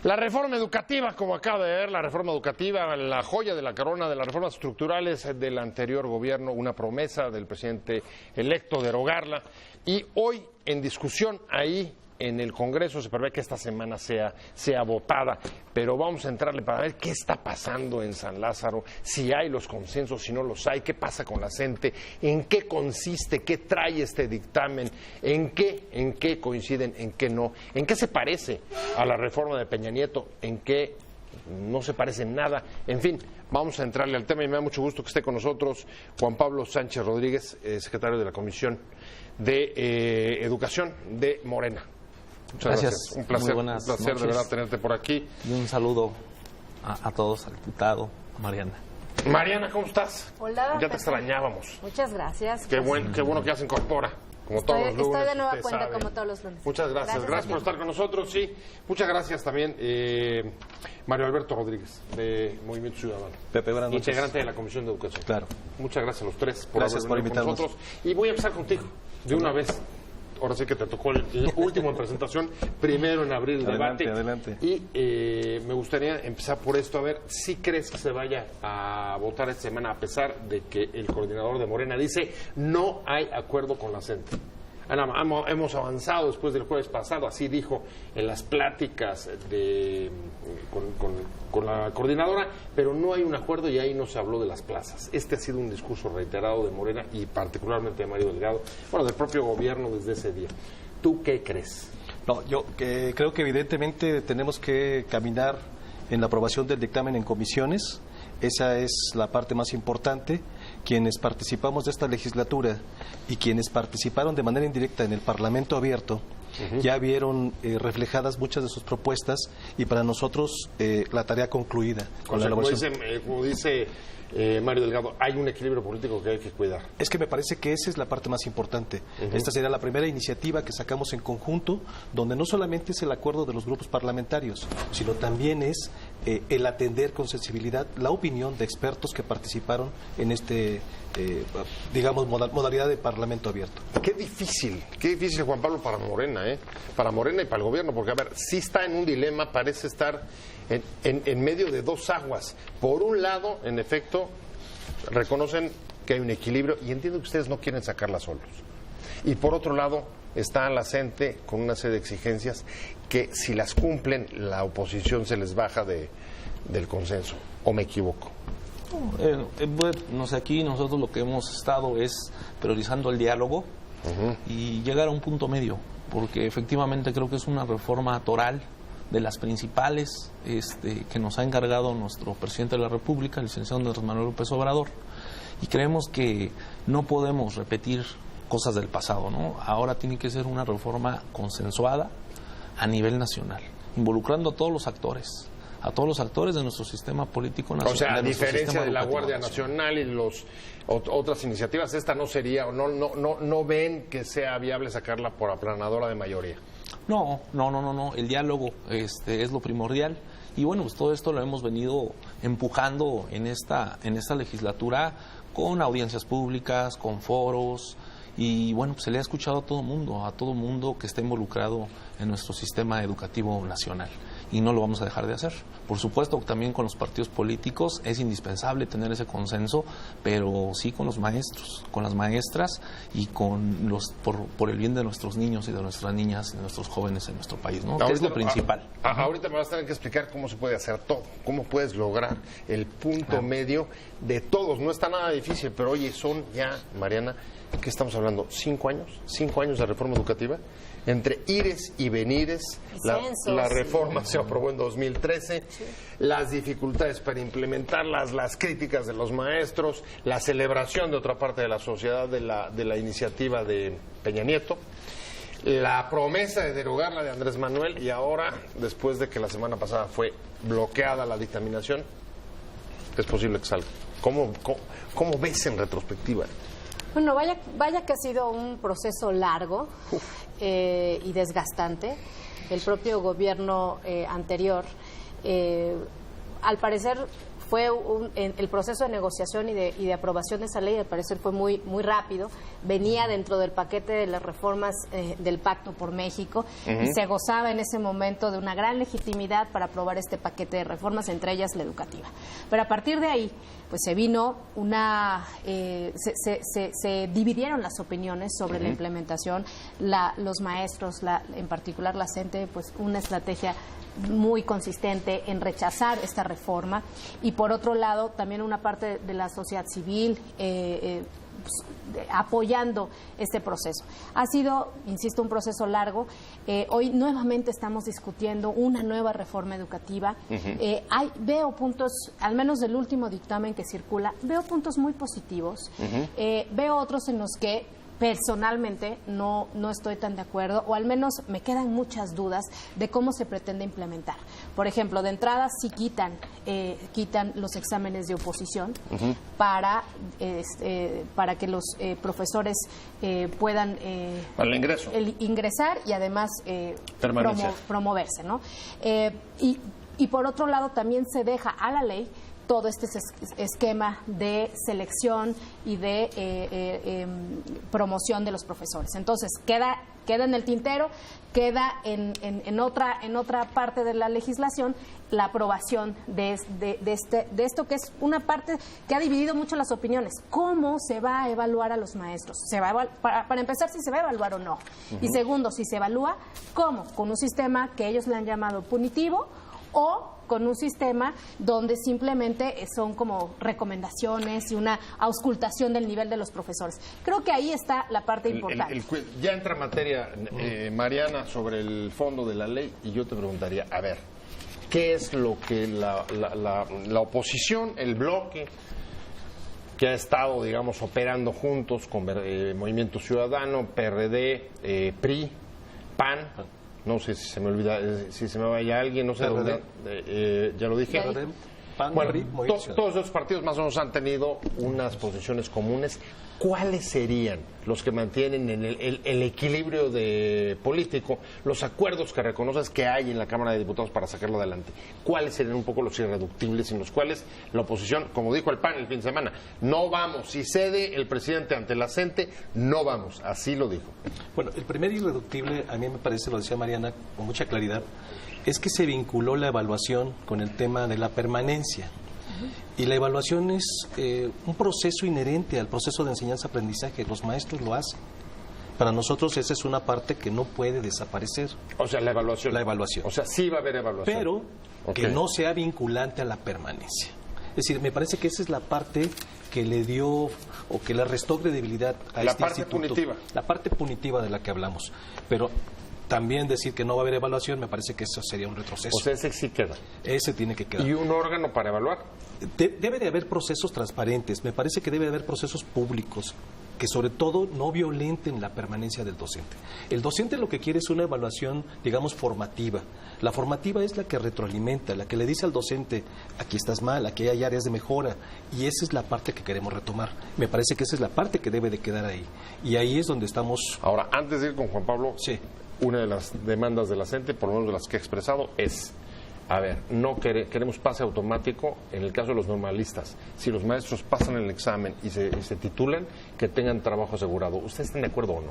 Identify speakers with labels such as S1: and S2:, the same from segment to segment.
S1: La reforma educativa, como acaba de ver, la reforma educativa, la joya de la corona de las reformas estructurales del anterior gobierno, una promesa del presidente electo derogarla, y hoy en discusión ahí en el Congreso se prevé que esta semana sea votada, pero vamos a entrarle para ver qué está pasando en San Lázaro, si hay los consensos, si no los hay, qué pasa con la CENTE, en qué consiste, qué trae este dictamen, en qué coinciden, en qué no, en qué se parece a la reforma de Peña Nieto, en qué no se parece en nada. En fin, vamos a entrarle al tema y me da mucho gusto que esté con nosotros Juan Pablo Sánchez Rodríguez, secretario de la Comisión de Educación de Morena. Muchas gracias. Un placer de verdad tenerte por aquí.
S2: Y un saludo a todos, al diputado, a Mariana.
S1: Mariana, ¿cómo estás?
S3: Hola.
S1: Ya te extrañábamos.
S3: Muchas gracias.
S1: Qué bueno que ya se incorpora. Como todos los lunes.
S3: Estoy de nueva cuenta como todos los lunes.
S1: Muchas gracias. Gracias por estar con nosotros. Sí, muchas gracias también Mario Alberto Rodríguez, de Movimiento Ciudadano.
S4: Pepe, buenas noches.
S1: Integrante de la Comisión de Educación.
S4: Claro.
S1: Muchas gracias a los tres por
S4: Gracias por
S1: haber venido con
S4: invitarnos.
S1: nosotros. Y voy a empezar contigo, de una vez. Ahora sí que te tocó el último en presentación, primero en abrir el debate.
S4: Adelante.
S1: Y me gustaría empezar por esto, a ver, si crees que se vaya a votar esta semana, a pesar de que el coordinador de Morena dice no hay acuerdo con la CENTE. Hemos avanzado después del jueves pasado, así dijo en las pláticas con la coordinadora, pero no hay un acuerdo y ahí no se habló de las plazas. Este ha sido un discurso reiterado de Morena y particularmente de Mario Delgado, bueno, del propio gobierno desde ese día. ¿Tú qué crees?
S4: No, yo creo que evidentemente tenemos que caminar en la aprobación del dictamen en comisiones. Esa es la parte más importante. Quienes participamos de esta legislatura y quienes participaron de manera indirecta en el Parlamento abierto ya vieron reflejadas muchas de sus propuestas y para nosotros la tarea concluida.
S1: Con la elaboración. Como dice Mario Delgado, hay un equilibrio político que hay que cuidar.
S4: Es que me parece que esa es la parte más importante. Esta sería la primera iniciativa que sacamos en conjunto, donde no solamente es el acuerdo de los grupos parlamentarios, sino también es el atender con sensibilidad la opinión de expertos que participaron en este, modalidad de Parlamento abierto.
S1: Qué difícil, Juan Pablo, para Morena, para Morena y para el gobierno, porque, a ver, sí está en un dilema, parece estar en medio de dos aguas. Por un lado, en efecto, reconocen que hay un equilibrio y entiendo que ustedes no quieren sacarla solos. Y por otro lado, está la CENTE con una serie de exigencias que si las cumplen, la oposición se les baja del consenso. ¿O me equivoco?
S2: No sé, aquí nosotros lo que hemos estado es priorizando el diálogo y llegar a un punto medio, porque efectivamente creo que es una reforma toral de las principales que nos ha encargado nuestro presidente de la República, el licenciado Andrés Manuel López Obrador, y creemos que no podemos repetir cosas del pasado, ¿no? Ahora tiene que ser una reforma consensuada a nivel nacional, involucrando a todos los actores de nuestro sistema político nacional.
S1: O sea, a diferencia de la Guardia Nacional y otras iniciativas, esta no sería, no ven que sea viable sacarla por aplanadora de mayoría.
S2: No, el diálogo es lo primordial y bueno, pues todo esto lo hemos venido empujando en esta legislatura con audiencias públicas, con foros y bueno, pues se le ha escuchado a todo mundo que está involucrado en nuestro sistema educativo nacional y no lo vamos a dejar de hacer. Por supuesto, también con los partidos políticos es indispensable tener ese consenso, pero sí con los maestros, con las maestras y con por el bien de nuestros niños y de nuestras niñas, de nuestros jóvenes en nuestro país, ¿no? Que es lo principal.
S1: Ahorita me vas a tener que explicar cómo se puede hacer todo, cómo puedes lograr el punto medio de todos. No está nada difícil, pero oye, son ya, Mariana, ¿qué estamos hablando? ¿5 años? ¿5 años de reforma educativa? Entre ires y venires, la reforma se aprobó en 2013, las dificultades para implementarlas, las críticas de los maestros, la celebración de otra parte de la sociedad de la iniciativa de Peña Nieto, la promesa de derogarla de Andrés Manuel y ahora, después de que la semana pasada fue bloqueada la dictaminación, es posible que salga. ¿Cómo ves en retrospectiva?
S3: Bueno, vaya que ha sido un proceso largo y desgastante. El propio gobierno anterior, al parecer, el proceso de negociación y de aprobación de esa ley, al parecer fue muy rápido, venía dentro del paquete de las reformas del Pacto por México y se gozaba en ese momento de una gran legitimidad para aprobar este paquete de reformas, entre ellas la educativa. Pero a partir de ahí, pues se vino se dividieron las opiniones sobre la implementación, los maestros, en particular la CENTE, pues una estrategia muy consistente en rechazar esta reforma, y por otro lado también una parte de la sociedad civil apoyando este proceso. Ha sido, insisto, un proceso largo. Hoy nuevamente estamos discutiendo una nueva reforma educativa. Veo puntos, al menos del último dictamen que circula, veo puntos muy positivos. Veo otros en los que personalmente no estoy tan de acuerdo, o al menos me quedan muchas dudas de cómo se pretende implementar. Por ejemplo, de entrada sí quitan los exámenes de oposición para que los profesores puedan ingresar y además promoverse, ¿no? Y por otro lado también se deja a la ley todo este esquema de selección y de promoción de los profesores. Entonces, queda en el tintero, queda en otra parte de la legislación la aprobación de esto, que es una parte que ha dividido mucho las opiniones. ¿Cómo se va a evaluar a los maestros? Para empezar, si se va a evaluar o no. Y segundo, si se evalúa, ¿cómo? Con un sistema que ellos le han llamado punitivo, o con un sistema donde simplemente son como recomendaciones y una auscultación del nivel de los profesores. Creo que ahí está la parte importante.
S1: Ya entra materia, Mariana, sobre el fondo de la ley, y yo te preguntaría, a ver, ¿qué es lo que la oposición, el bloque que ha estado, digamos, operando juntos con Movimiento Ciudadano, PRD, PRI, PAN, no sé si se me olvida, si se me vaya alguien, no sé dónde, ya lo dije. Bueno, todos esos partidos más o menos han tenido unas posiciones comunes. ¿Cuáles serían los que mantienen en el equilibrio político, los acuerdos que reconoces que hay en la Cámara de Diputados para sacarlo adelante? ¿Cuáles serían un poco los irreductibles en los cuales la oposición, como dijo el PAN el fin de semana, no vamos, si cede el presidente ante la CENTE, no vamos, así lo dijo?
S4: Bueno, el primer irreductible, a mí me parece, lo decía Mariana con mucha claridad, es que se vinculó la evaluación con el tema de la permanencia. Y la evaluación es un proceso inherente al proceso de enseñanza-aprendizaje. Los maestros lo hacen. Para nosotros esa es una parte que no puede desaparecer.
S1: O sea, la evaluación.
S4: La evaluación.
S1: O sea, sí va a haber evaluación.
S4: Pero que no sea vinculante a la permanencia. Es decir, me parece que esa es la parte que le dio o que le restó credibilidad a este instituto. La parte punitiva. La parte punitiva de la que hablamos. Pero también decir que no va a haber evaluación, me parece que eso sería un retroceso.
S1: O sea, ese sí queda.
S4: Ese tiene que quedar.
S1: ¿Y un órgano para evaluar?
S4: Debe de haber procesos transparentes, me parece que debe de haber procesos públicos que sobre todo no violenten la permanencia del docente. El docente lo que quiere es una evaluación, digamos, formativa. La formativa es la que retroalimenta, la que le dice al docente, aquí estás mal, aquí hay áreas de mejora, y esa es la parte que queremos retomar. Me parece que esa es la parte que debe de quedar ahí. Y ahí es donde estamos...
S1: Ahora, antes de ir con Juan Pablo,
S4: sí,
S1: una de las demandas de la CENTE, por lo menos de las que he expresado, es... A ver, no queremos pase automático en el caso de los normalistas. Si los maestros pasan el examen y se titulan, que tengan trabajo asegurado. ¿Ustedes están de acuerdo o no?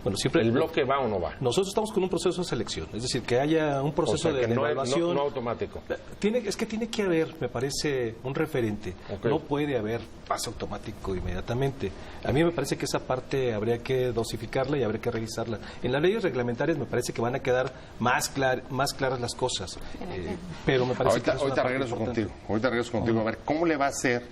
S4: Bueno, siempre
S1: ¿el bloque va o no va?
S4: Nosotros estamos con un proceso de selección, es decir, que haya un proceso de evaluación.
S1: No automático.
S4: Es que tiene que haber, me parece, un referente. Okay. No puede haber pase automático inmediatamente. A mí me parece que esa parte habría que dosificarla y habría que revisarla. En las leyes reglamentarias me parece que van a quedar más claras las cosas. Pero me parece que
S1: ahorita regreso contigo. A ver, ¿cómo le va a hacer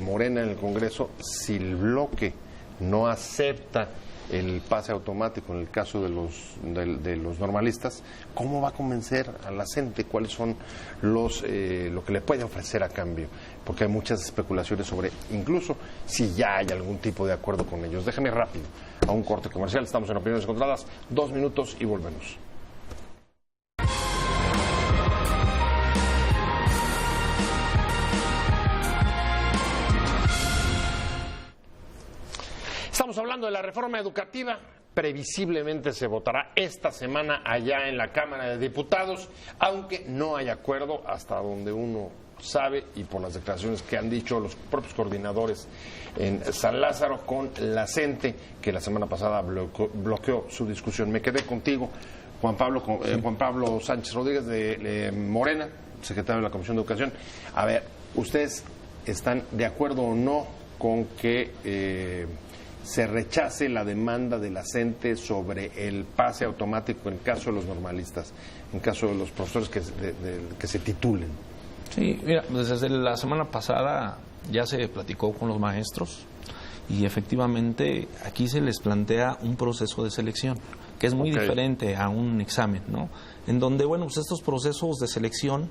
S1: Morena en el Congreso si el bloque no acepta el pase automático en el caso de los normalistas? ¿Cómo va a convencer a la CENTE? ¿Cuáles son lo que le puede ofrecer a cambio? Porque hay muchas especulaciones sobre incluso si ya hay algún tipo de acuerdo con ellos. Déjame rápido a un corte comercial. Estamos en Opiniones Encontradas. 2 minutos y volvemos. Estamos hablando de la reforma educativa. previsiblemente se votará esta semana allá en la Cámara de Diputados, aunque no hay acuerdo hasta donde uno sabe y por las declaraciones que han dicho los propios coordinadores en San Lázaro con la CENTE, que la semana pasada bloqueó su discusión. Me quedé contigo, Juan Pablo Sánchez Rodríguez de Morena, secretario de la Comisión de Educación. A ver, ¿ustedes están de acuerdo o no con que se rechace la demanda de la CENTE sobre el pase automático en caso de los normalistas, en caso de los profesores que se titulen?
S2: Sí, mira, desde la semana pasada ya se platicó con los maestros y efectivamente aquí se les plantea un proceso de selección que es muy diferente a un examen, ¿no? En donde, bueno, pues estos procesos de selección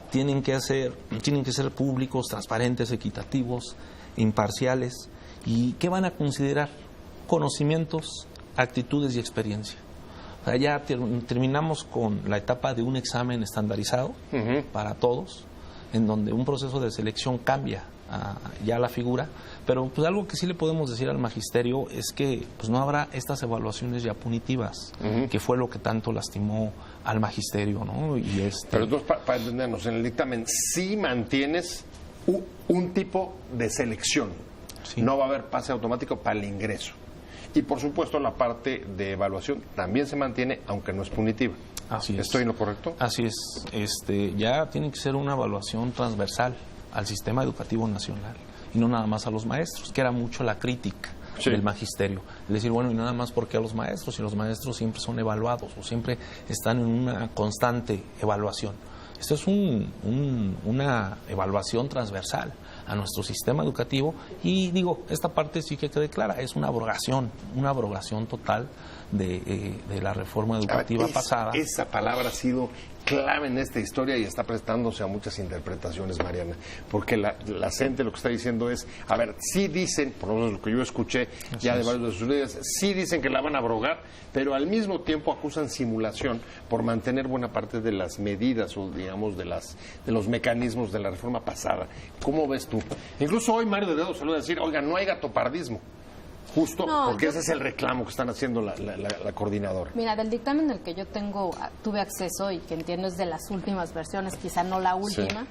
S2: tienen que ser públicos, transparentes, equitativos, imparciales. ¿Y qué van a considerar? Conocimientos, actitudes y experiencia. O sea, ya terminamos con la etapa de un examen estandarizado para todos, en donde un proceso de selección cambia ya la figura, pero pues algo que sí le podemos decir al magisterio es que pues no habrá estas evaluaciones ya punitivas, que fue lo que tanto lastimó al magisterio, ¿no?
S1: Pero entonces, para entendernos, en el dictamen sí mantienes un tipo de selección. Sí. No va a haber pase automático para el ingreso. Y por supuesto la parte de evaluación también se mantiene, aunque no es punitiva.
S2: Así es.
S1: ¿Estoy en lo correcto?
S2: Así es. Ya tiene que ser una evaluación transversal al sistema educativo nacional y no nada más a los maestros, que era mucho la crítica del magisterio. Es decir, bueno, y nada más porque a los maestros, y los maestros siempre son evaluados o siempre están en una constante evaluación. Esto es una evaluación transversal a nuestro sistema educativo y digo, esta parte sí que quede clara, es una abrogación total de la reforma educativa pasada. Esa
S1: palabra ha sido clave en esta historia y está prestándose a muchas interpretaciones, Mariana, porque la CENTE lo que está diciendo es, a ver, sí dicen, por lo menos lo que yo escuché ya de varios de sus líderes, sí dicen que la van a abrogar, pero al mismo tiempo acusan simulación por mantener buena parte de las medidas o digamos de los mecanismos de la reforma pasada. ¿Cómo ves tú? Incluso hoy Mario Delgado salió a decir, oiga, no hay gatopardismo. Justo, porque ese es el reclamo que están haciendo la coordinadora.
S3: Mira, del dictamen al que yo tuve acceso y que entiendo es de las últimas versiones, quizá no la última,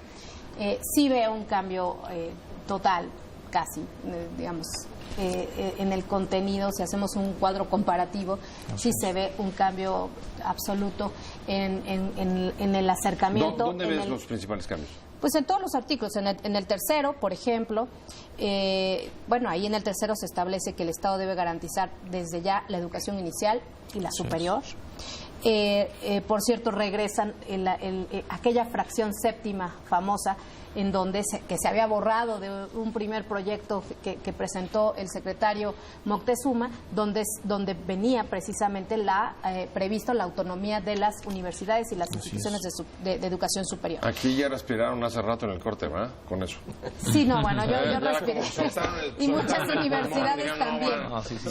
S3: sí veo un cambio total, casi, digamos, en el contenido. Si hacemos un cuadro comparativo, sí se ve un cambio absoluto en el acercamiento.
S1: ¿Dónde ves los principales cambios?
S3: Pues en todos los artículos, en el tercero, por ejemplo, bueno, ahí en el tercero se establece que el Estado debe garantizar desde ya la educación inicial y la superior. Por cierto, regresan aquella fracción séptima famosa en donde que se había borrado de un primer proyecto que presentó el secretario Moctezuma, donde venía precisamente previsto la autonomía de las universidades y las instituciones de educación superior.
S1: Aquí ya respiraron hace rato en el corte, ¿verdad? Con eso.
S3: Sí, no, bueno, yo respiré. Y muchas universidades también.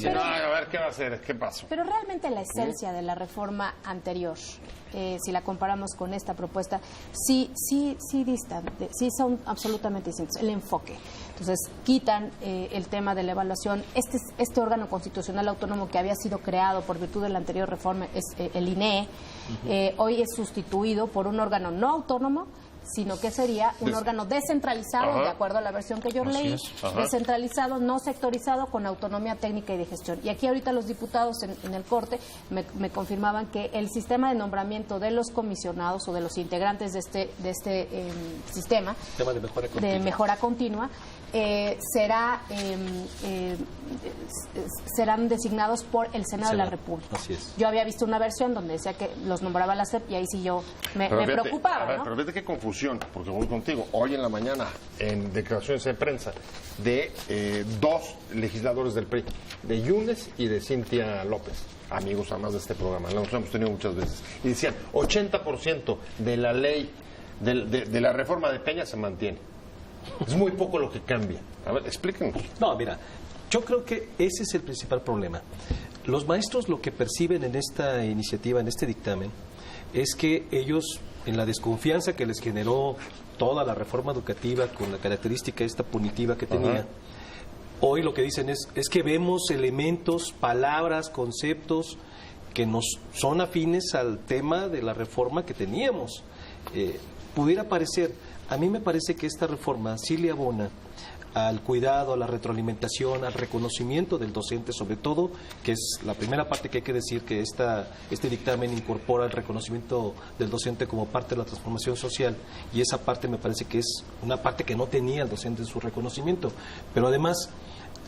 S1: Pero, a ver, ¿qué va a hacer? ¿Qué pasó?
S3: Pero realmente la esencia de la reforma anterior, si la comparamos con esta propuesta, sí distan, sí son absolutamente distintos. El enfoque. Entonces, quitan el tema de la evaluación. Este órgano constitucional autónomo que había sido creado por virtud de la anterior reforma, es el INEE, hoy es sustituido por un órgano no autónomo, sino que sería un órgano descentralizado, de acuerdo a la versión que yo leí, descentralizado, no sectorizado, con autonomía técnica y de gestión. Y aquí ahorita los diputados en el corte me confirmaban que el sistema de nombramiento de los comisionados o de los integrantes de este sistema de mejora continua serán designados por el Senado de la República. Yo había visto una versión donde decía que los nombraba la SEP y ahí sí yo me preocupaba, ¿no?
S1: Pero fíjate qué confusión, porque voy contigo. Hoy en la mañana, en declaraciones de prensa, de dos legisladores del PRI, de Yunes y de Cintia López, amigos además de este programa, lo hemos tenido muchas veces, y decían, 80% de la ley, de la reforma de Peña se mantiene. Es muy poco lo que cambia. A ver, explíquenos.
S4: No, mira, yo creo que ese es el principal problema. Los maestros lo que perciben en esta iniciativa, en este dictamen, es que ellos, en la desconfianza que les generó toda la reforma educativa con la característica esta punitiva que tenía, Hoy lo que dicen es que vemos elementos, palabras, conceptos que nos son afines al tema de la reforma que teníamos. Pudiera parecer, a mí me parece que esta reforma sí le abona al cuidado, a la retroalimentación, al reconocimiento del docente, sobre todo, que es la primera parte que hay que decir, que este dictamen incorpora el reconocimiento del docente como parte de la transformación social, y esa parte me parece que es una parte que no tenía el docente en su reconocimiento. Pero además,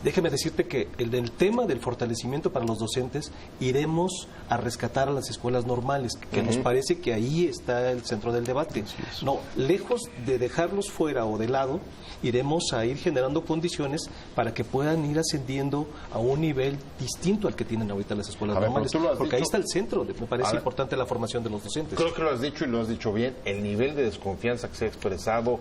S4: déjeme decirte que el tema del fortalecimiento para los docentes, iremos a rescatar a las escuelas normales, que nos parece que ahí está el centro del debate. No, lejos de dejarlos fuera o de lado, iremos a ir generando condiciones para que puedan ir ascendiendo a un nivel distinto al que tienen ahorita las escuelas normales. Porque ahí está el centro, me parece importante la formación de los docentes.
S1: Creo que lo has dicho y lo has dicho bien. El nivel de desconfianza que se ha expresado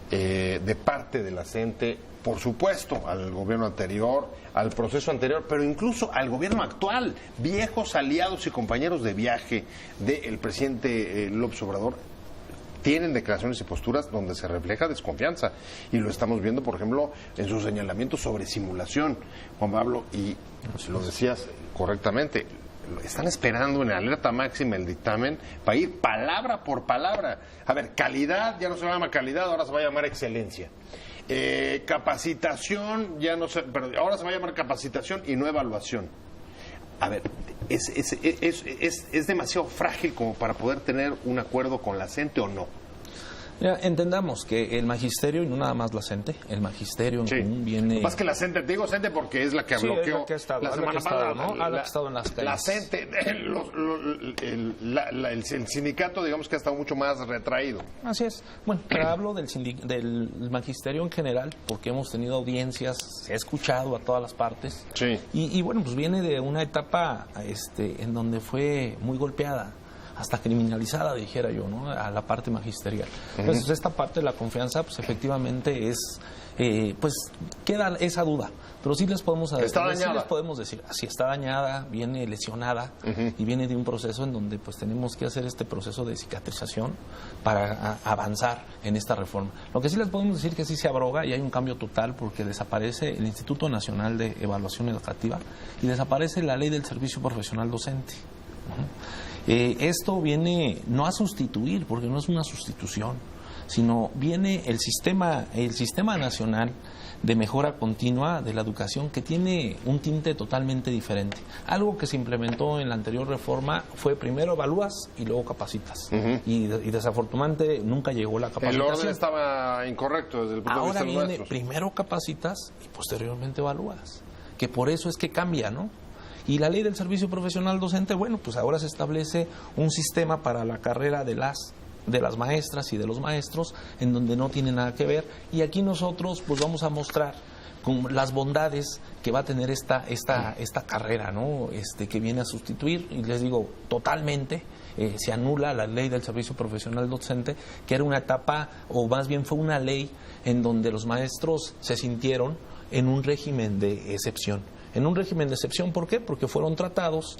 S1: de parte de la CENTE, por supuesto, al gobierno anterior, al proceso anterior, pero incluso al gobierno actual, viejos aliados y compañeros de viaje del presidente López Obrador, tienen declaraciones y posturas donde se refleja desconfianza. Y lo estamos viendo, por ejemplo, en sus señalamientos sobre simulación, Juan Pablo, y lo decías correctamente, están esperando en alerta máxima el dictamen para ir palabra por palabra. A ver, calidad ya no se llama calidad, ahora se va a llamar excelencia. Capacitación, ya no sé, pero ahora se va a llamar capacitación y no evaluación. A ver, es demasiado frágil como para poder tener un acuerdo con la CENTE o no.
S2: Mira, entendamos que el magisterio, y no nada más la CENTE, el magisterio en común viene...
S1: Más que la CENTE, te digo CENTE porque es la que bloqueó la semana pasada.
S2: Ha estado en las calles.
S1: La CENTE, el sindicato, digamos que ha estado mucho más retraído.
S2: Así es. Bueno, pero hablo del magisterio en general, porque hemos tenido audiencias, se ha escuchado a todas las partes.
S1: Sí.
S2: Y bueno, pues viene de una etapa en donde fue muy golpeada, hasta criminalizada, dijera yo, ¿no?, a la parte magisterial. Entonces, esta parte de la confianza, pues efectivamente es, pues queda esa duda, pero sí les podemos decir, así está dañada, viene lesionada y viene de un proceso en donde pues tenemos que hacer este proceso de cicatrización para avanzar en esta reforma. Lo que sí les podemos decir que sí se abroga y hay un cambio total, porque desaparece el Instituto Nacional de Evaluación Educativa y desaparece la Ley del Servicio Profesional Docente. Esto viene no a sustituir, porque no es una sustitución, sino viene el sistema nacional de mejora continua de la educación, que tiene un tinte totalmente diferente. Algo que se implementó en la anterior reforma fue primero evalúas y luego capacitas. Y desafortunadamente nunca llegó la capacitación.
S1: El orden estaba incorrecto desde el punto de vista de los maestros.
S2: Primero capacitas y posteriormente evalúas, que por eso es que cambia, ¿no? Y la Ley del Servicio Profesional Docente, bueno, pues ahora se establece un sistema para la carrera de las maestras y de los maestros, en donde no tiene nada que ver, y aquí nosotros pues vamos a mostrar con las bondades que va a tener esta carrera, ¿no?, que viene a sustituir, y les digo, totalmente se anula la Ley del Servicio Profesional Docente, que era una etapa, o más bien fue una ley en donde los maestros se sintieron en un régimen de excepción. En un régimen de excepción, ¿por qué? Porque fueron tratados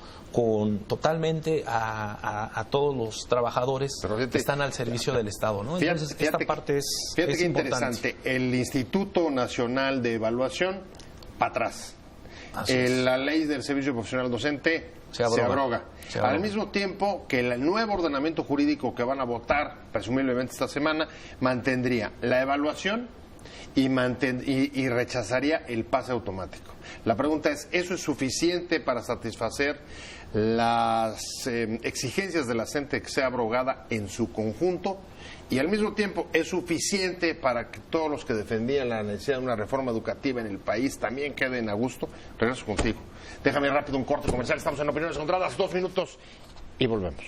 S2: totalmente a todos los trabajadores que están al servicio del Estado, ¿no? Entonces, esta parte es
S1: qué
S2: importante.
S1: Interesante. El Instituto Nacional de Evaluación, para atrás. La Ley del Servicio Profesional Docente se abroga. Al mismo tiempo que el nuevo ordenamiento jurídico que van a votar, presumiblemente esta semana, mantendría la evaluación y rechazaría el pase automático. La pregunta es, ¿eso es suficiente para satisfacer las exigencias de la CENTE que sea abrogada en su conjunto? Y al mismo tiempo, ¿es suficiente para que todos los que defendían la necesidad de una reforma educativa en el país también queden a gusto? Regreso contigo. Déjame rápido un corte comercial. Estamos en Opiniones Encontradas, 2 minutos y volvemos.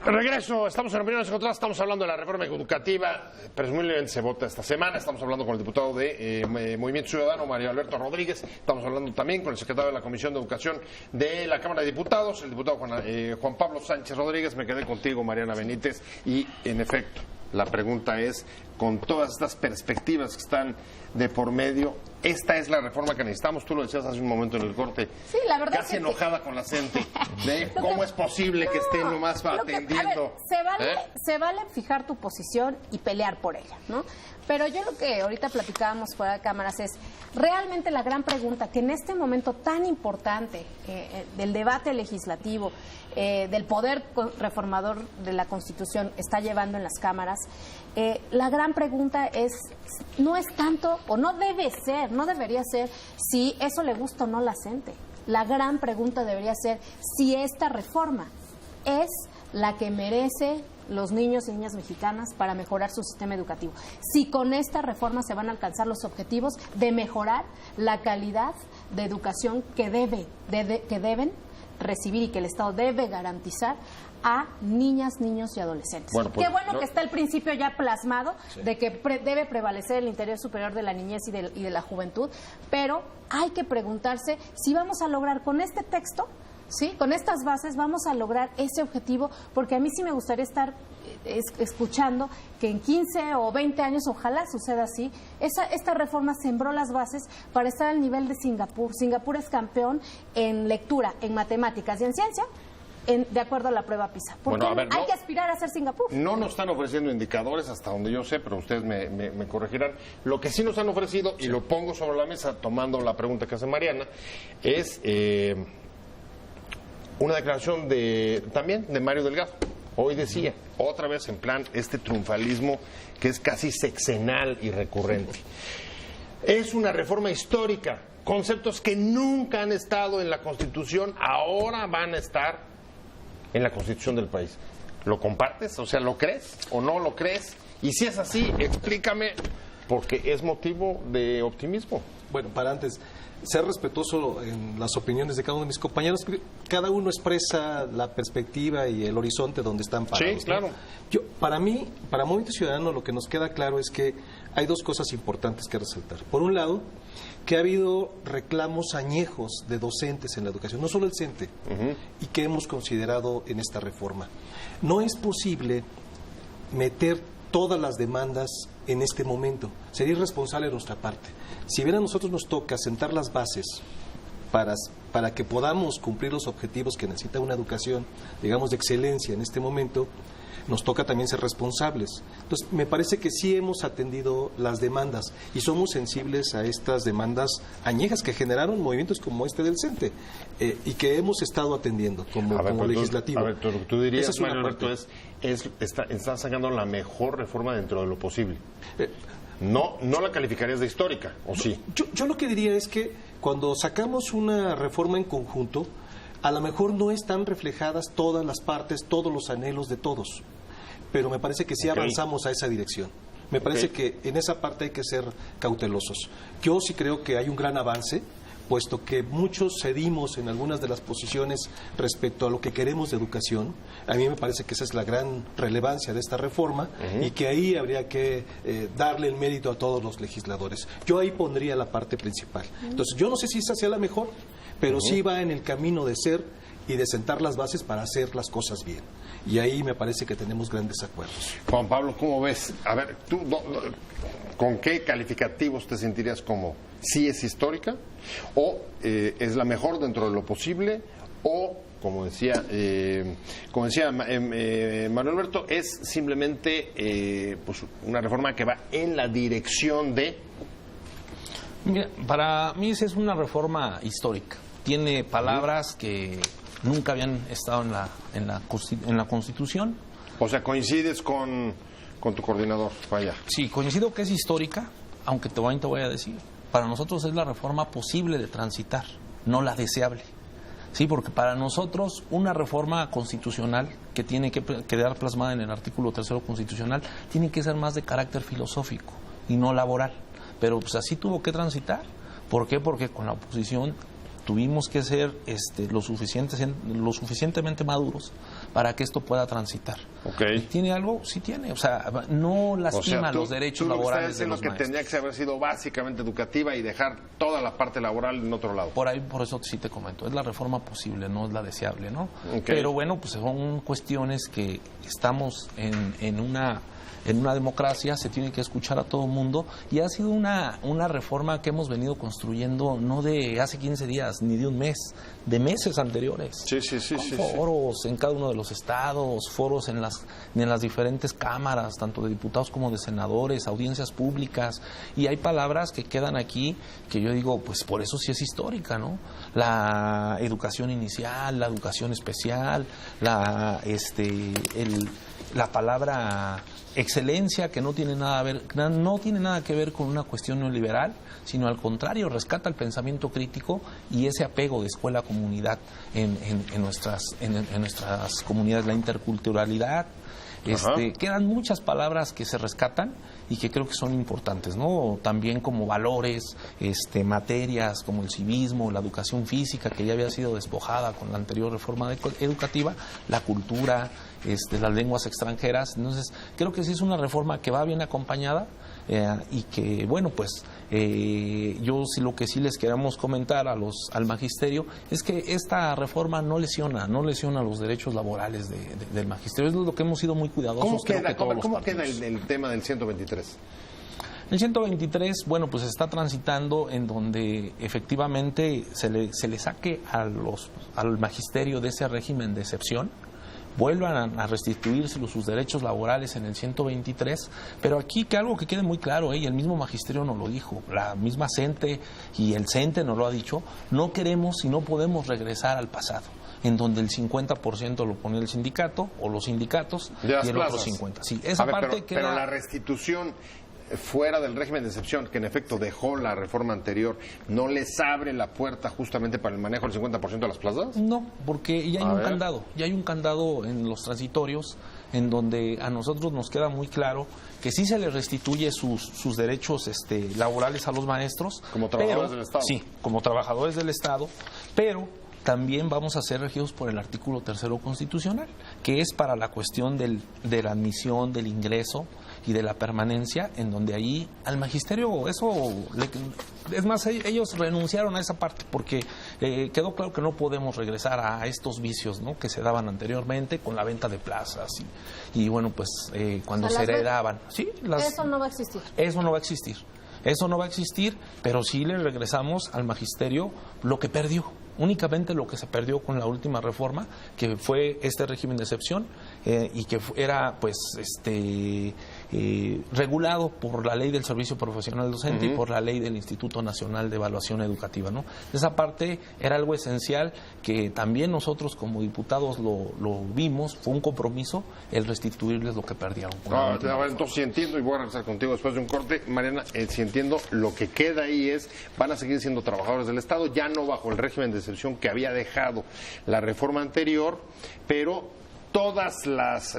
S1: Regreso, estamos en Opiniones Encontradas, estamos hablando de la reforma educativa, presumiblemente se vota esta semana, estamos hablando con el diputado de Movimiento Ciudadano, Mario Alberto Rodríguez, estamos hablando también con el secretario de la Comisión de Educación de la Cámara de Diputados, el diputado Juan Pablo Sánchez Rodríguez. Me quedé contigo, Mariana Benítez, y en efecto, la pregunta es, con todas estas perspectivas que están de por medio, esta es la reforma que necesitamos. Tú lo decías hace un momento en el corte.
S3: Sí, la verdad
S1: casi enojada con la gente de cómo es posible que estén nomás atendiendo.
S3: Se vale fijar tu posición y pelear por ella, ¿no? Pero yo lo que ahorita platicábamos fuera de cámaras es realmente la gran pregunta que en este momento tan importante del debate legislativo, del poder reformador de la Constitución está llevando en las cámaras, la gran pregunta no es tanto, o no debería ser si eso le gusta o no a la gente. La gran pregunta debería ser si esta reforma es la que merece los niños y niñas mexicanas para mejorar su sistema educativo. Si con esta reforma se van a alcanzar los objetivos de mejorar la calidad de educación que deben recibir y que el Estado debe garantizar a niñas, niños y adolescentes. Bueno, pues, qué bueno que está el principio ya plasmado de que debe prevalecer el interés superior de la niñez y de la juventud, pero hay que preguntarse si vamos a lograr con este texto, ¿sí? Con estas bases vamos a lograr ese objetivo, porque a mí sí me gustaría estar escuchando que en 15 o 20 años, ojalá suceda así, esta reforma sembró las bases para estar al nivel de Singapur. Singapur es campeón en lectura, en matemáticas y en ciencia, de acuerdo a la prueba PISA. Porque hay que aspirar a ser Singapur.
S1: No nos están ofreciendo indicadores hasta donde yo sé, pero ustedes me corregirán. Lo que sí nos han ofrecido, y lo pongo sobre la mesa tomando la pregunta que hace Mariana, es una declaración también de Mario Delgado. Hoy decía, otra vez en plan, este triunfalismo que es casi sexenal y recurrente. Es una reforma histórica. Conceptos que nunca han estado en la Constitución, ahora van a estar en la Constitución del país. ¿Lo compartes? O sea, ¿lo crees o no lo crees? Y si es así, explícame, porque es motivo de optimismo.
S4: Bueno, para antes, ser respetuoso en las opiniones de cada uno de mis compañeros. Cada uno expresa la perspectiva y el horizonte donde están parados.
S1: Sí, claro.
S4: ¿No? Para mí, para Movimiento Ciudadano, lo que nos queda claro es que hay dos cosas importantes que resaltar. Por un lado, que ha habido reclamos añejos de docentes en la educación, no solo el CENTE, y que hemos considerado en esta reforma. No es posible meter todas las demandas en este momento. Sería irresponsable de nuestra parte. Si bien a nosotros nos toca sentar las bases para que podamos cumplir los objetivos que necesita una educación, digamos, de excelencia en este momento, nos toca también ser responsables. Entonces, me parece que sí hemos atendido las demandas y somos sensibles a estas demandas añejas que generaron movimientos como este del CENTE y que hemos estado atendiendo como legislativo.
S1: Tú dirías, Manuel Alberto, están sacando la mejor reforma dentro de lo posible. No la calificarías de histórica, ¿o sí?
S4: Yo lo que diría es que cuando sacamos una reforma en conjunto, a lo mejor no están reflejadas todas las partes, todos los anhelos de todos, pero me parece que sí avanzamos a esa dirección. Me parece que en esa parte hay que ser cautelosos. Yo sí creo que hay un gran avance, puesto que muchos cedimos en algunas de las posiciones respecto a lo que queremos de educación. A mí me parece que esa es la gran relevancia de esta reforma y que ahí habría que darle el mérito a todos los legisladores. Yo ahí pondría la parte principal. Entonces, yo no sé si esa sea la mejor, pero sí va en el camino de ser y de sentar las bases para hacer las cosas bien. Y ahí me parece que tenemos grandes acuerdos.
S1: Juan Pablo, ¿cómo ves? A ver, ¿tú con qué calificativos te sentirías como sí es histórica o es la mejor dentro de lo posible o, como decía Manuel Alberto, es simplemente pues una reforma que va en la dirección de...
S2: Mira, para mí esa es una reforma histórica. Tiene palabras que nunca habían estado en la Constitución.
S1: O sea, coincides con tu coordinador, vaya.
S2: Sí, coincido que es histórica, aunque te voy a decir. Para nosotros es la reforma posible de transitar, no la deseable. Sí, porque para nosotros una reforma constitucional que tiene que quedar plasmada en el artículo 3º constitucional tiene que ser más de carácter filosófico y no laboral. Pero pues así tuvo que transitar. ¿Por qué? Porque con la oposición tuvimos que ser lo suficientemente maduros para que esto pueda transitar.
S1: Okay.
S2: ¿Tiene algo? Sí tiene. O sea, no lastima los derechos laborales de los maestros.
S1: Que tendría que haber sido básicamente educativa y dejar toda la parte laboral en otro lado.
S2: Por eso sí te comento. Es la reforma posible, no es la deseable, ¿no?
S1: Okay.
S2: Pero bueno, pues son cuestiones que estamos en una democracia, se tiene que escuchar a todo el mundo, y ha sido una reforma que hemos venido construyendo no de hace 15 días ni de un mes, de meses anteriores.
S1: Sí.
S2: Con foros en cada uno de los estados, foros en las diferentes cámaras, tanto de diputados como de senadores, audiencias públicas, y hay palabras que quedan aquí que yo digo, pues por eso sí es histórica, ¿no? La educación inicial, la educación especial, la palabra excelencia, que no tiene nada que ver con una cuestión neoliberal, sino al contrario, rescata el pensamiento crítico y ese apego de escuela-comunidad en nuestras comunidades, la interculturalidad. Quedan muchas palabras que se rescatan y que creo que son importantes, ¿no? También como valores, materias como el civismo, la educación física, que ya había sido despojada con la anterior reforma educativa, la cultura, las lenguas extranjeras. Entonces, creo que sí es una reforma que va bien acompañada y que, bueno, pues yo sí, lo que sí les queremos comentar al magisterio es que esta reforma no lesiona los derechos laborales del magisterio. Es lo que hemos sido muy cuidadosos.
S1: ¿Cómo queda el tema del 123?
S2: El 123, bueno, pues está transitando en donde efectivamente se le saque al magisterio de ese régimen de excepción, vuelvan a restituirse sus derechos laborales en el 123, pero aquí que algo que quede muy claro, y el mismo magisterio nos lo dijo, la misma CENTE y el CENTE nos lo ha dicho, no queremos y no podemos regresar al pasado, en donde el 50% lo pone el sindicato o los sindicatos y el otro 50%. Sí, esa parte
S1: pero la restitución fuera del régimen de excepción, que en efecto dejó la reforma anterior, ¿no les abre la puerta justamente para el manejo del 50% de las plazas?
S2: No, porque ya hay un candado en los transitorios en donde a nosotros nos queda muy claro que sí se les restituye sus derechos laborales a los maestros.
S1: Como trabajadores del Estado.
S2: Sí, como trabajadores del Estado, pero también vamos a ser regidos por el artículo 3º constitucional, que es para la cuestión de la admisión, del ingreso y de la permanencia, en donde ahí al magisterio es más, ellos renunciaron a esa parte porque quedó claro que no podemos regresar a estos vicios, ¿no?, que se daban anteriormente con la venta de plazas y bueno, pues cuando se heredaban. ¿Sí?
S3: Eso no va a existir.
S2: Eso no va a existir. Eso no va a existir, pero sí le regresamos al magisterio lo que perdió. Únicamente lo que se perdió con la última reforma, que fue este régimen de excepción y que era pues regulado por la ley del servicio profesional docente y por la ley del Instituto Nacional de Evaluación Educativa, ¿no? Esa parte era algo esencial que también nosotros como diputados lo vimos, fue un compromiso el restituirles lo que perdieron.
S1: Entonces si entiendo, y voy a regresar contigo después de un corte, Mariana, si entiendo, lo que queda ahí es, van a seguir siendo trabajadores del Estado, ya no bajo el régimen de excepción que había dejado la reforma anterior, pero todos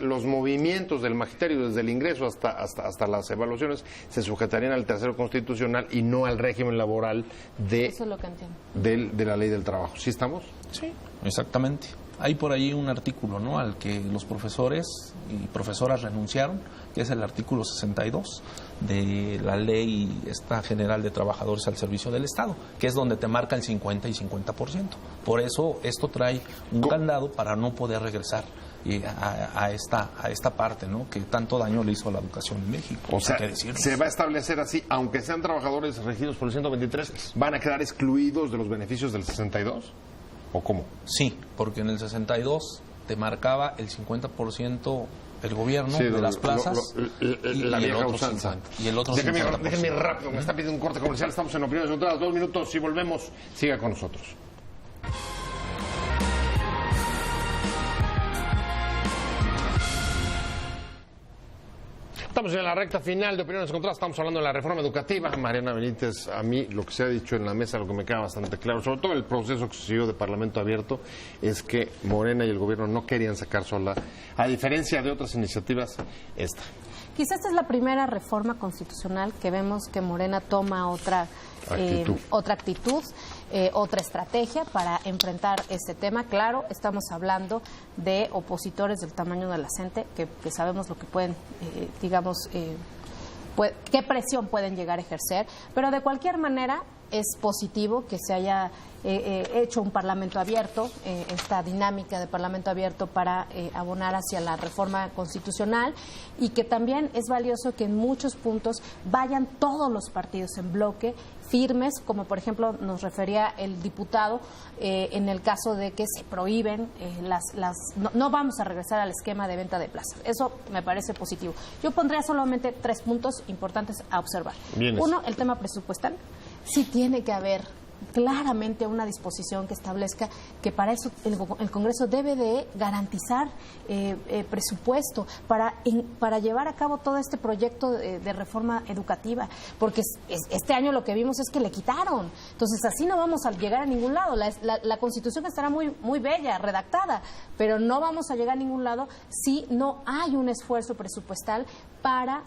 S1: los movimientos del magisterio, desde el ingreso hasta las evaluaciones, se sujetarían al 3º constitucional y no al régimen laboral
S3: Eso es lo que entiendo.
S1: de la ley del trabajo. ¿Sí estamos?
S2: Sí, exactamente. Hay por ahí un artículo, ¿no?, al que los profesores y profesoras renunciaron, que es el artículo 62 de la Ley General de Trabajadores al Servicio del Estado, que es donde te marca el 50 y 50%. Por eso esto trae un candado para no poder regresar a esta parte, ¿no?, que tanto daño le hizo a la educación en México.
S1: O sea, se va a establecer así, aunque sean trabajadores regidos por el 123, ¿van a quedar excluidos de los beneficios del 62? ¿O cómo?
S2: Sí, porque en el 62 te marcaba el 50% el gobierno de las plazas
S1: y el otro usanza.
S2: 50%. Y el otro
S1: Déjenme rápido, me está pidiendo un corte comercial, estamos en Opiniones Neutrales, 2 minutos, si volvemos, siga con nosotros. Estamos en la recta final de Opiniones Encontradas, estamos hablando de la reforma educativa. Mariana Benítez, a mí lo que se ha dicho en la mesa, lo que me queda bastante claro, sobre todo el proceso que se siguió de Parlamento Abierto, es que Morena y el gobierno no querían sacar sola, a diferencia de otras iniciativas, esta.
S3: Quizás esta es la primera reforma constitucional que vemos que Morena toma otra actitud, otra estrategia para enfrentar este tema. Claro, estamos hablando de opositores del tamaño de la CENTE, que sabemos lo que pueden, qué presión pueden llegar a ejercer, pero de cualquier manera es positivo que se haya hecho un parlamento abierto, esta dinámica de parlamento abierto para abonar hacia la reforma constitucional, y que también es valioso que en muchos puntos vayan todos los partidos en bloque, firmes, como por ejemplo nos refería el diputado, en el caso de que se prohíben no vamos a regresar al esquema de venta de plazas. Eso me parece positivo. Yo pondría solamente 3 puntos importantes a observar.
S1: Bien.
S3: Uno, el tema presupuestal. Sí tiene que haber claramente una disposición que establezca que para eso el Congreso debe de garantizar presupuesto para llevar a cabo todo este proyecto de reforma educativa, porque este año lo que vimos es que le quitaron. Entonces así no vamos a llegar a ningún lado. La Constitución estará muy, muy bella, redactada, pero no vamos a llegar a ningún lado si no hay un esfuerzo presupuestal para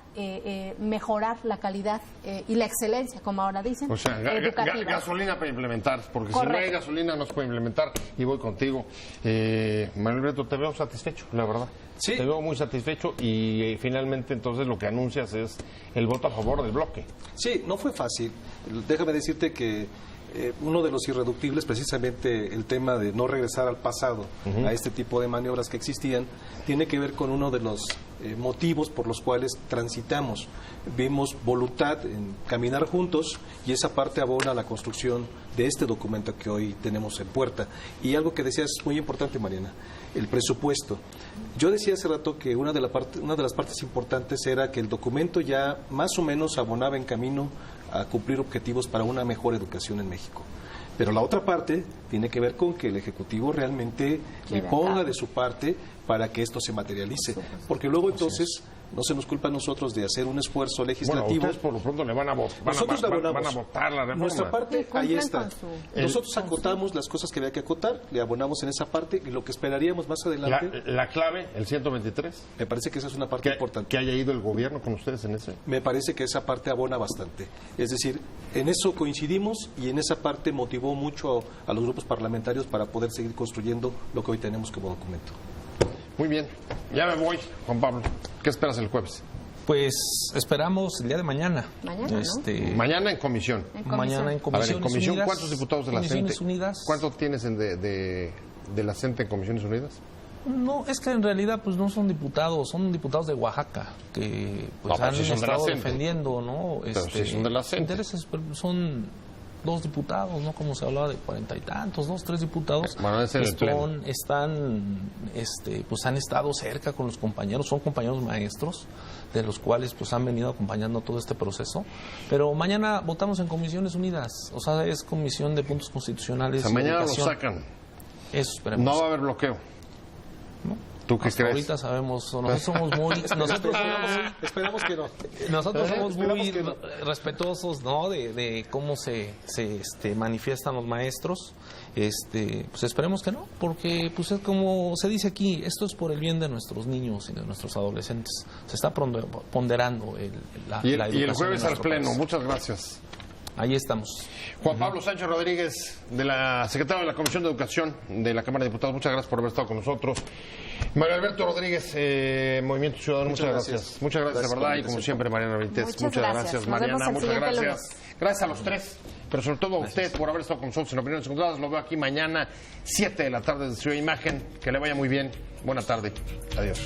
S3: mejorar la calidad y la excelencia, como ahora dicen,
S1: o sea,
S3: educativa.
S1: Gasolina para implementar, porque
S3: Correcto.
S1: si no hay gasolina no se puede implementar. Y voy contigo. Manuel Alberto, te veo satisfecho, la verdad.
S4: Sí.
S1: Te veo muy satisfecho y finalmente entonces lo que anuncias es el voto a favor del bloque.
S4: Sí, no fue fácil. Déjame decirte que uno de los irreductibles, precisamente el tema de no regresar al pasado, a este tipo de maniobras que existían, tiene que ver con uno de los motivos por los cuales transitamos. Vimos voluntad en caminar juntos y esa parte abona a la construcción de este documento que hoy tenemos en puerta. Y algo que decías es muy importante, Mariana, el presupuesto. Yo decía hace rato que una de las partes importantes era que el documento ya más o menos abonaba en camino a cumplir objetivos para una mejor educación en México. Pero la otra parte tiene que ver con que el Ejecutivo realmente le ponga de su parte para que esto se materialice. Porque luego entonces no se nos culpa a nosotros de hacer un esfuerzo legislativo.
S1: Bueno, ustedes por lo pronto le van a votar la reforma.
S4: Nuestra parte, ahí está. Nosotros acotamos las cosas que había que acotar, le abonamos en esa parte y lo que esperaríamos más adelante...
S1: La clave, el 123.
S4: Me parece que esa es una parte importante.
S1: Que haya ido el gobierno con ustedes en ese.
S4: Me parece que esa parte abona bastante. Es decir, en eso coincidimos y en esa parte motivó mucho a los grupos parlamentarios para poder seguir construyendo lo que hoy tenemos como documento.
S1: Muy bien, ya me voy, Juan Pablo. ¿Qué esperas el jueves?
S2: Pues esperamos el día de mañana.
S3: Mañana, ¿no?
S1: Mañana en comisión.
S2: Mañana en
S1: A ver, en
S2: Comisiones
S1: comisión,
S2: Unidas.
S1: ¿cuántos diputados de la CENTE?
S2: Comisiones Unidas.
S1: ¿Cuántos tienes de la CENTE en Comisiones Unidas?
S2: No, es que en realidad pues no son diputados, son diputados de Oaxaca que pues
S1: No,
S2: han
S1: sí son de la
S2: estado
S1: CENTE.
S2: defendiendo, ¿no?
S1: Pero sí son de la CENTE.
S2: intereses, pero son 2 diputados, ¿no? Como se hablaba de 40 y tantos, 2, 3 diputados
S1: Bueno, ese es el pleno.
S2: pues han estado cerca con los compañeros, son compañeros maestros de los cuales pues han venido acompañando todo este proceso, pero mañana votamos en Comisiones Unidas, o sea, es Comisión de Puntos Constitucionales.
S1: O sea, mañana lo
S2: Educación.
S1: sacan.
S2: Eso esperemos.
S1: No va a haber bloqueo.
S2: ¿No?
S1: ¿Tú qué
S2: Hasta
S1: crees?
S2: ahorita sabemos, nosotros somos muy,
S4: Esperamos que no.
S2: nosotros somos
S4: Esperamos
S2: muy
S4: que no.
S2: respetuosos, ¿no? De cómo se manifiestan los maestros. Pues esperemos que no, porque pues es como se dice aquí, esto es por el bien de nuestros niños y de nuestros adolescentes. Se está ponderando la educación.
S1: Y el jueves
S2: en
S1: al
S2: nuestro
S1: pleno.
S2: país.
S1: Muchas gracias.
S2: Ahí estamos.
S1: Juan Pablo Sánchez Rodríguez, de la secretaria de la Comisión de Educación de la Cámara de Diputados, muchas gracias por haber estado con nosotros. Mario Alberto Rodríguez, Movimiento Ciudadano, muchas gracias. Muchas gracias, de verdad, y como siempre, Mariana Benítez.
S3: Muchas gracias. Nos
S1: Mariana,
S3: vemos el
S1: muchas
S3: siguiente
S1: gracias. Gracias a los tres, pero sobre todo a usted por haber estado con nosotros en Opiniones Encontradas. Lo veo aquí mañana, 7 de la tarde, desde Ciudad Imagen. Que le vaya muy bien. Buena tarde. Adiós.